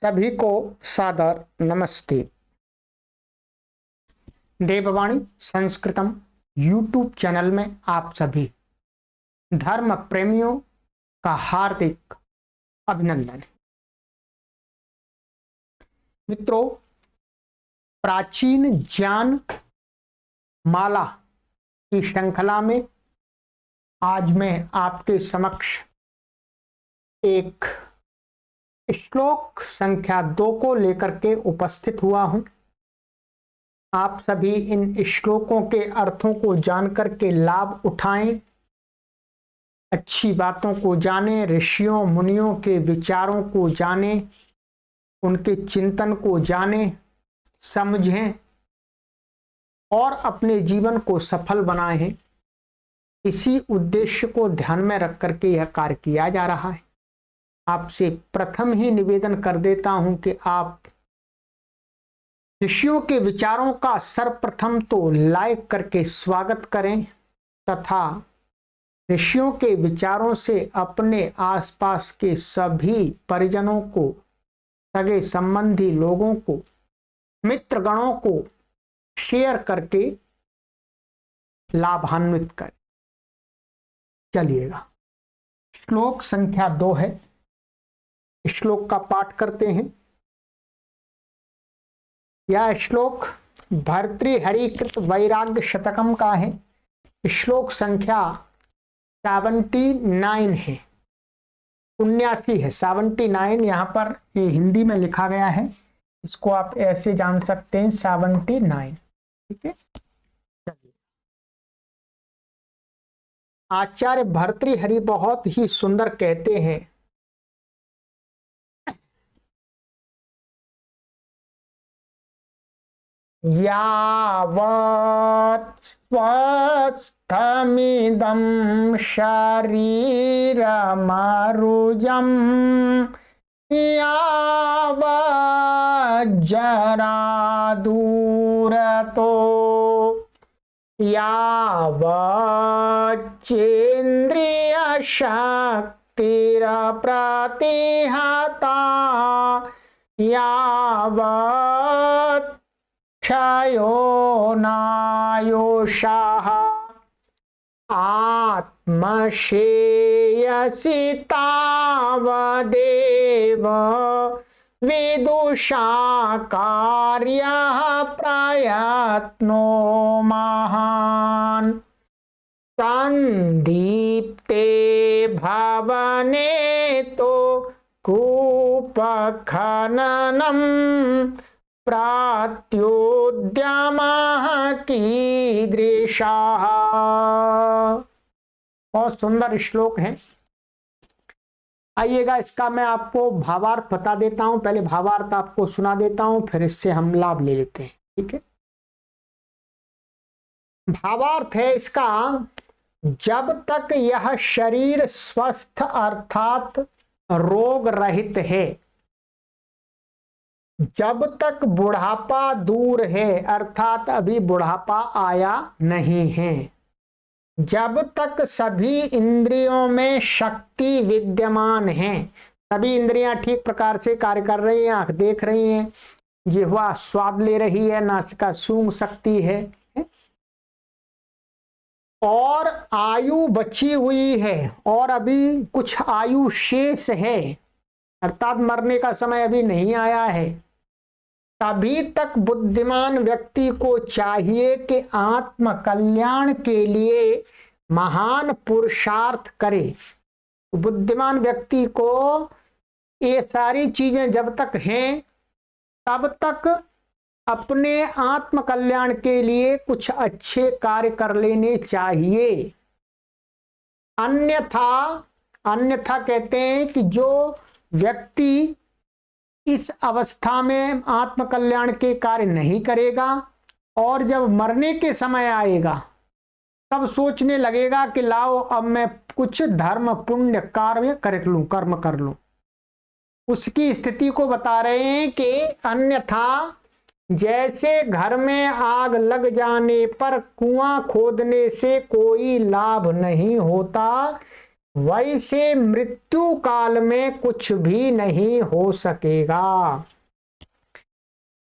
सभी को सादर नमस्ते। देववाणी संस्कृतम यूट्यूब चैनल में आप सभी धर्म प्रेमियों का हार्दिक अभिनंदन। मित्रों, प्राचीन ज्ञान माला की श्रृंखला में आज मैं आपके समक्ष एक श्लोक संख्या 2 को लेकर के उपस्थित हुआ हूं। आप सभी इन श्लोकों के अर्थों को जानकर के लाभ उठाएं, अच्छी बातों को जानें, ऋषियों मुनियों के विचारों को जानें, उनके चिंतन को जानें, समझें और अपने जीवन को सफल बनाएं। इसी उद्देश्य को ध्यान में रख करके यह कार्य किया जा रहा है। आपसे प्रथम ही निवेदन कर देता हूं कि आप ऋषियों के विचारों का सर्वप्रथम तो लाइक करके स्वागत करें तथा ऋषियों के विचारों से अपने आसपास के सभी परिजनों को, सगे संबंधी लोगों को, मित्रगणों को शेयर करके लाभान्वित करें। चलिएगा, श्लोक संख्या 2 है। श्लोक का पाठ करते हैं। यह श्लोक भर्तृहरिकृत वैराग्य शतकम का है। श्लोक संख्या 79 है, 79 है, 79 यहाँ पर ये हिंदी में लिखा गया है। इसको आप ऐसे जान सकते हैं 79। ठीक है, चलिए। आचार्य भर्तृहरि बहुत ही सुंदर कहते हैं, यावत् स्वस्थमिदं शरीरमरुजं यावत् जरा दूरतो यावत् चेन्द्रियशक्तिरप्रतिहता यावत् क्षयो नायुषः आत्मश्रेयसि तावदेव विदुषा कार्यः प्रयत्नो महान्। संदीप्ते भवने तो कूपखननम् प्रात्योद्यमः कीदृशः। बहुत सुंदर श्लोक है। आइएगा, इसका मैं आपको भावार्थ बता देता हूं। पहले भावार्थ आपको सुना देता हूं, फिर इससे हम लाभ ले लेते हैं। ठीक है, भावार्थ है इसका, जब तक यह शरीर स्वस्थ अर्थात रोग रहित है, जब तक बुढ़ापा दूर है अर्थात अभी बुढ़ापा आया नहीं है, जब तक सभी इंद्रियों में शक्ति विद्यमान है, सभी इंद्रियां ठीक प्रकार से कार्य कर रही हैं, आंख देख रही हैं, जिह्वा स्वाद ले रही है, नासिका सूंघ सकती है और आयु बची हुई है और अभी कुछ आयु शेष है अर्थात मरने का समय अभी नहीं आया है, तभी तक बुद्धिमान व्यक्ति को चाहिए कि आत्म कल्याण के लिए महान पुरुषार्थ करे। बुद्धिमान व्यक्ति को ये सारी चीजें जब तक हैं तब तक अपने आत्म कल्याण के लिए कुछ अच्छे कार्य कर लेने चाहिए। अन्यथा कहते हैं कि जो व्यक्ति इस अवस्था में आत्म कल्याण के कार्य नहीं करेगा और जब मरने के समय आएगा तब सोचने लगेगा कि लाओ अब मैं कुछ धर्म पुण्य कर्म कर लूं, उसकी स्थिति को बता रहे हैं कि अन्यथा जैसे घर में आग लग जाने पर कुआं खोदने से कोई लाभ नहीं होता, वैसे मृत्यु काल में कुछ भी नहीं हो सकेगा।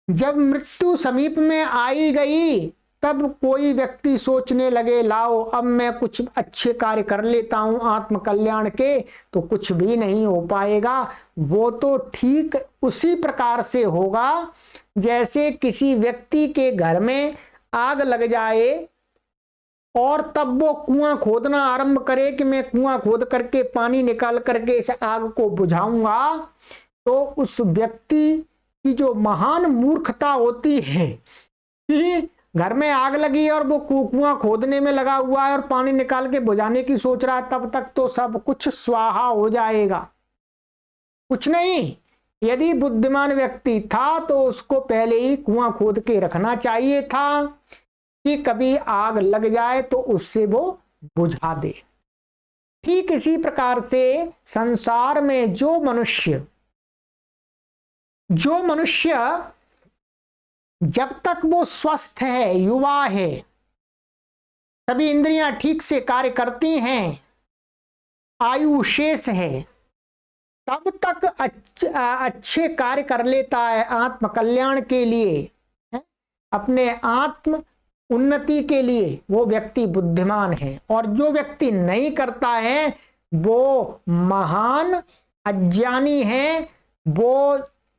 जब मृत्यु समीप में आई गई तब कोई व्यक्ति सोचने लगे लाओ अब मैं कुछ अच्छे कार्य कर लेता हूं आत्म कल्याण के, तो कुछ भी नहीं हो पाएगा। वो तो ठीक उसी प्रकार से होगा जैसे किसी व्यक्ति के घर में आग लग जाए और तब वो कुआं खोदना आरंभ करे कि मैं कुआं खोद करके पानी निकाल करके इस आग को बुझाऊंगा, तो उस व्यक्ति की जो महान मूर्खता होती है कि घर में आग लगी और वो कुआं खोदने में लगा हुआ है और पानी निकाल के बुझाने की सोच रहा है, तब तक तो सब कुछ स्वाहा हो जाएगा, कुछ नहीं। यदि बुद्धिमान व्यक्ति था तो उसको पहले ही कुआं खोद के रखना चाहिए था कि कभी आग लग जाए तो उससे वो बुझा दे। ठीक इसी प्रकार से संसार में जो मनुष्य जब तक वो स्वस्थ है, युवा है, सभी इंद्रियां ठीक से कार्य करती हैं, आयु शेष है, तब तक अच्छे कार्य कर लेता है आत्म कल्याण के लिए, अपने आत्म उन्नति के लिए वो व्यक्ति बुद्धिमान है। और जो व्यक्ति नहीं करता है वो महान अज्ञानी है। वो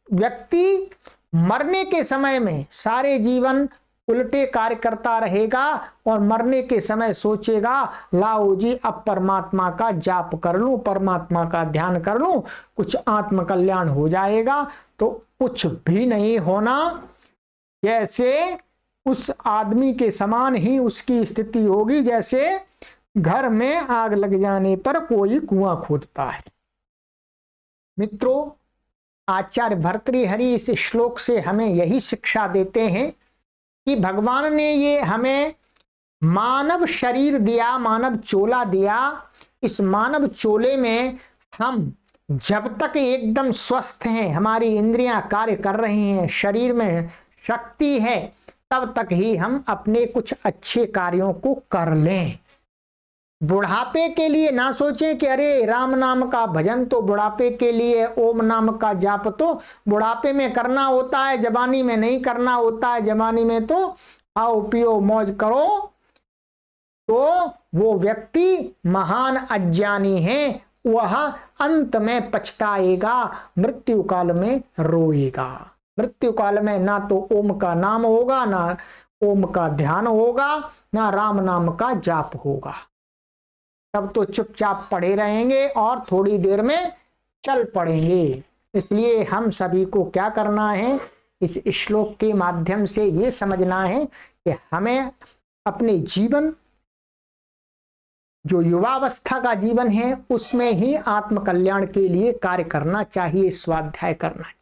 व्यक्ति मरने के समय में सारे जीवन उल्टे कार्य करता रहेगा और मरने के समय सोचेगा लाओ जी अब परमात्मा का जाप कर लूं, परमात्मा का ध्यान कर लूं, कुछ आत्म कल्याण हो जाएगा। तो कुछ भी नहीं होना। जैसे उस आदमी के समान ही उसकी स्थिति होगी जैसे घर में आग लग जाने पर कोई कुआं खोदता है। मित्रों, आचार्य भर्तृहरि इस श्लोक से हमें यही शिक्षा देते हैं कि भगवान ने ये हमें मानव शरीर दिया, मानव चोला दिया। इस मानव चोले में हम जब तक एकदम स्वस्थ हैं, हमारी इंद्रियां कार्य कर रही हैं, शरीर में शक्ति है, तब तक ही हम अपने कुछ अच्छे कार्यों को कर लें। बुढ़ापे के लिए ना सोचें कि अरे राम नाम का भजन तो बुढ़ापे के लिए, ओम नाम का जाप तो बुढ़ापे में करना होता है, जवानी में नहीं करना होता है। जवानी में तो आओ पियो मौज करो। तो वो व्यक्ति महान अज्ञानी है, वह अंत में पछताएगा, मृत्यु काल में रोएगा। मृत्यु काल में ना तो ओम का नाम होगा, ना ओम का ध्यान होगा, ना राम नाम का जाप होगा। तब तो चुपचाप पड़े रहेंगे और थोड़ी देर में चल पड़ेंगे। इसलिए हम सभी को क्या करना है, इस श्लोक के माध्यम से ये समझना है कि हमें अपने जीवन, जो युवावस्था का जीवन है, उसमें ही आत्म कल्याण के लिए कार्य करना चाहिए, स्वाध्याय करना चाहिए।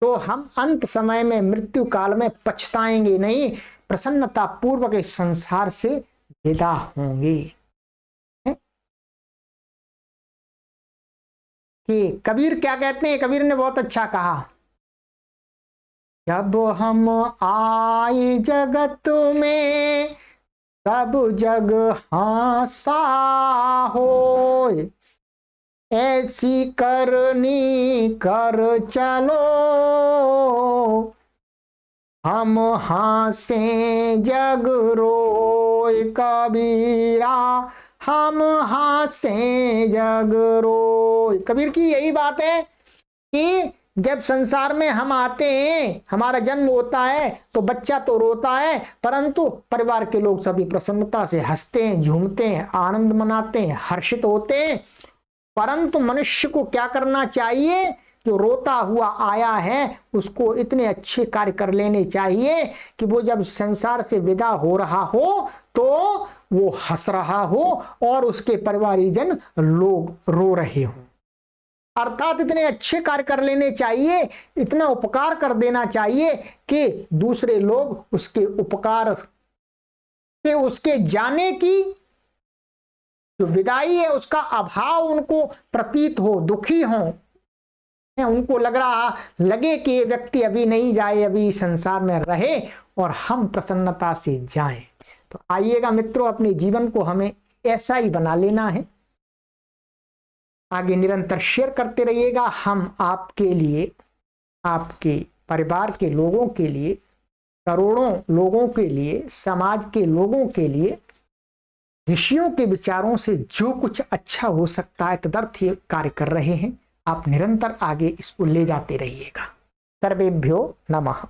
तो हम अंत समय में मृत्यु काल में पछताएंगे नहीं, प्रसन्नता पूर्वक इस संसार से विदा होंगे। कि कबीर क्या कहते हैं, कबीर ने बहुत अच्छा कहा, जब हम आए जगत में तब जग हासा होय, ऐसी करनी कर चलो हम हासे जग रोय। कबीरा हम हासे जग रोय। कबीर की यही बात है कि जब संसार में हम आते हैं, हमारा जन्म होता है तो बच्चा तो रोता है, परंतु परिवार के लोग सभी प्रसन्नता से हंसते हैं, झूमते हैं, आनंद मनाते हैं, हर्षित होते हैं। परंतु मनुष्य को क्या करना चाहिए, जो रोता हुआ आया है उसको इतने अच्छे कार्य कर लेने चाहिए कि वो जब संसार से विदा हो रहा हो तो वो हंस रहा हो और उसके परिवारजन लोग रो रहे हों। अर्थात इतने अच्छे कार्य कर लेने चाहिए, इतना उपकार कर देना चाहिए कि दूसरे लोग उसके उपकार से, उसके जाने की जो विदाई है उसका अभाव उनको प्रतीत हो, दुखी हो, उनको लगे कि ये व्यक्ति अभी नहीं जाए, अभी संसार में रहे और हम प्रसन्नता से जाएं। तो आइएगा मित्रों, अपने जीवन को हमें ऐसा ही बना लेना है। आगे निरंतर शेयर करते रहिएगा। हम आपके लिए, आपके परिवार के लोगों के लिए, करोड़ों लोगों के लिए, समाज के लोगों के लिए ऋषियों के विचारों से जो कुछ अच्छा हो सकता है तदर्थ ये कार्य कर रहे हैं। आप निरंतर आगे इसको ले जाते रहिएगा। सर्वेभ्यो नमः।